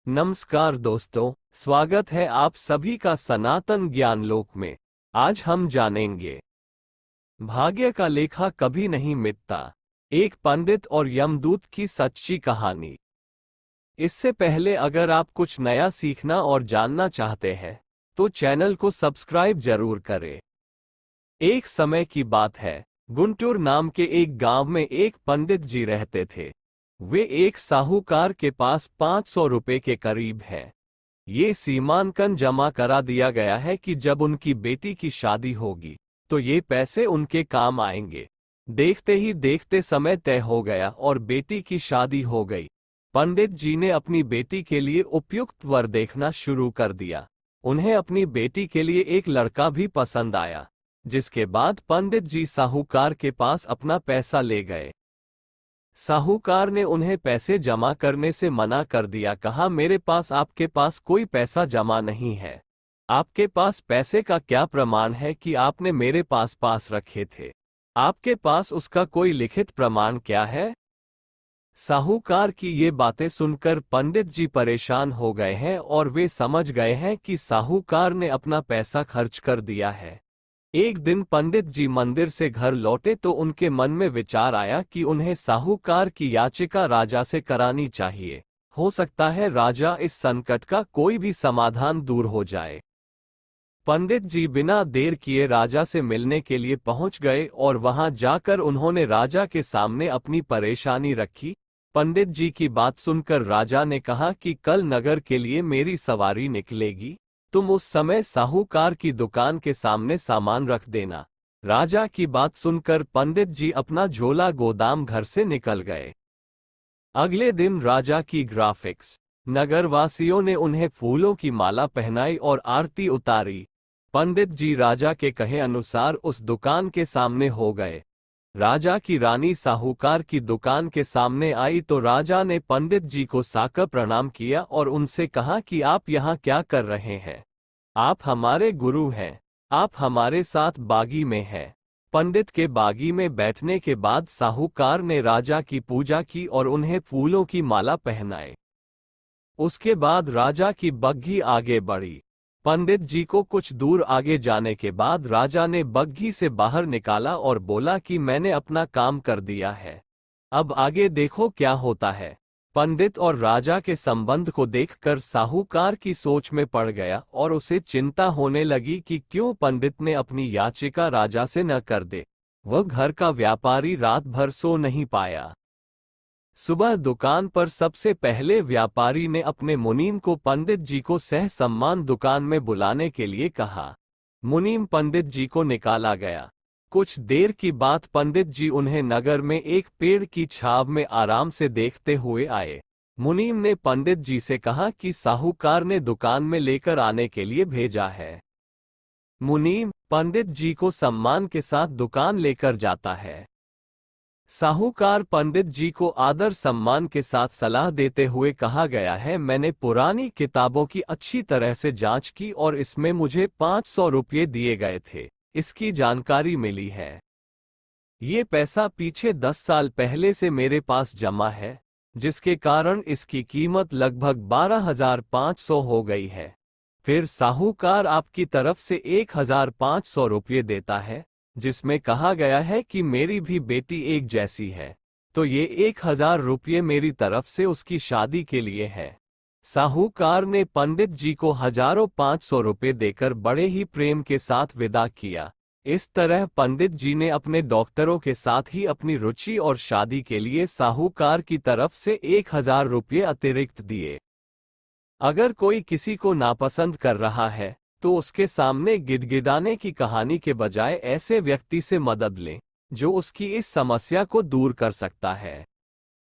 नमस्कार दोस्तों, स्वागत है आप सभी का सनातन ज्ञान लोक में। आज हम जानेंगे भाग्य का लेखा कभी नहीं मिटता, एक पंडित और यमदूत की सच्ची कहानी। इससे पहले अगर आप कुछ नया सीखना और जानना चाहते हैं तो चैनल को सब्सक्राइब जरूर करें। एक समय की बात है, गुंटूर नाम के एक गांव में एक पंडित जी रहते थे। वे एक साहूकार के पास 500 रुपए के करीब है। ये सीमांकन जमा करा दिया गया है कि जब उनकी बेटी की शादी होगी तो ये पैसे उनके काम आएंगे। देखते ही देखते समय तय हो गया और बेटी की शादी हो गई। पंडित जी ने अपनी बेटी के लिए उपयुक्त वर देखना शुरू कर दिया। उन्हें अपनी बेटी के लिए एक लड़का भी पसंद आया, जिसके बाद पंडित जी साहूकार के पास अपना पैसा ले गए। साहूकार ने उन्हें पैसे जमा करने से मना कर दिया। कहा, मेरे पास आपके पास कोई पैसा जमा नहीं है। आपके पास पैसे का क्या प्रमाण है कि आपने मेरे पास रखे थे? आपके पास उसका कोई लिखित प्रमाण क्या है? साहूकार की ये बातें सुनकर पंडित जी परेशान हो गए हैं और वे समझ गए हैं कि साहूकार ने अपना पैसा खर्च कर दिया है। एक दिन पंडित जी मंदिर से घर लौटे तो उनके मन में विचार आया कि उन्हें साहूकार की याचिका राजा से करानी चाहिए। हो सकता है राजा इस संकट का कोई भी समाधान दूर हो जाए। पंडित जी बिना देर किए राजा से मिलने के लिए पहुंच गए और वहां जाकर उन्होंने राजा के सामने अपनी परेशानी रखी। पंडित जी की बात सुनकर राजा ने कहा कि कल नगर के लिए मेरी सवारी निकलेगी, तुम उस समय साहूकार की दुकान के सामने सामान रख देना। राजा की बात सुनकर पंडित जी अपना झोला गोदाम घर से निकल गए। अगले दिन राजा की ग्राफिक्स नगरवासियों ने उन्हें फूलों की माला पहनाई और आरती उतारी। पंडित जी राजा के कहे अनुसार उस दुकान के सामने हो गए। राजा की रानी साहूकार की दुकान के सामने आई तो राजा ने पंडित जी को साकर प्रणाम किया और उनसे कहा कि आप यहाँ क्या कर रहे हैं? आप हमारे गुरु हैं, आप हमारे साथ बागी में हैं। पंडित के बागी में बैठने के बाद साहूकार ने राजा की पूजा की और उन्हें फूलों की माला पहनाए। उसके बाद राजा की बग्घी आगे बढ़ी। पंडित जी को कुछ दूर आगे जाने के बाद राजा ने बग्घी से बाहर निकाला और बोला कि मैंने अपना काम कर दिया है, अब आगे देखो क्या होता है। पंडित और राजा के संबंध को देखकर साहूकार की सोच में पड़ गया और उसे चिंता होने लगी कि क्यों पंडित ने अपनी याचिका राजा से न कर दे। वह घर का व्यापारी रात भर सो नहीं पाया। सुबह दुकान पर सबसे पहले व्यापारी ने अपने मुनीम को पंडित जी को सह सम्मान दुकान में बुलाने के लिए कहा। मुनीम पंडित जी को निकाला गया। कुछ देर की बात पंडित जी उन्हें नगर में एक पेड़ की छाव में आराम से देखते हुए आए। मुनीम ने पंडित जी से कहा कि साहूकार ने दुकान में लेकर आने के लिए भेजा है। मुनीम पंडित जी को सम्मान के साथ दुकान लेकर जाता है। साहूकार पंडित जी को आदर सम्मान के साथ सलाह देते हुए कहा गया है, मैंने पुरानी किताबों की अच्छी तरह से जांच की और इसमें मुझे 500 रुपये दिए गए थे, इसकी जानकारी मिली है। ये पैसा पीछे 10 साल पहले से मेरे पास जमा है, जिसके कारण इसकी कीमत लगभग 12,500 हो गई है। फिर साहूकार आपकी तरफ से 1,500 रुपये देता है, जिसमें कहा गया है कि मेरी भी बेटी एक जैसी है, तो ये 1,000 रुपये मेरी तरफ से उसकी शादी के लिए है। साहूकार ने पंडित जी को हजारों 500 रुपये देकर बड़े ही प्रेम के साथ विदा किया। इस तरह पंडित जी ने अपने डॉक्टरों के साथ ही अपनी रुचि और शादी के लिए साहूकार की तरफ से 1,000 रुपये अतिरिक्त दिए। अगर कोई किसी को नापसंद कर रहा है तो उसके सामने गिड़गिड़ाने की कहानी के बजाय ऐसे व्यक्ति से मदद लें जो उसकी इस समस्या को दूर कर सकता है।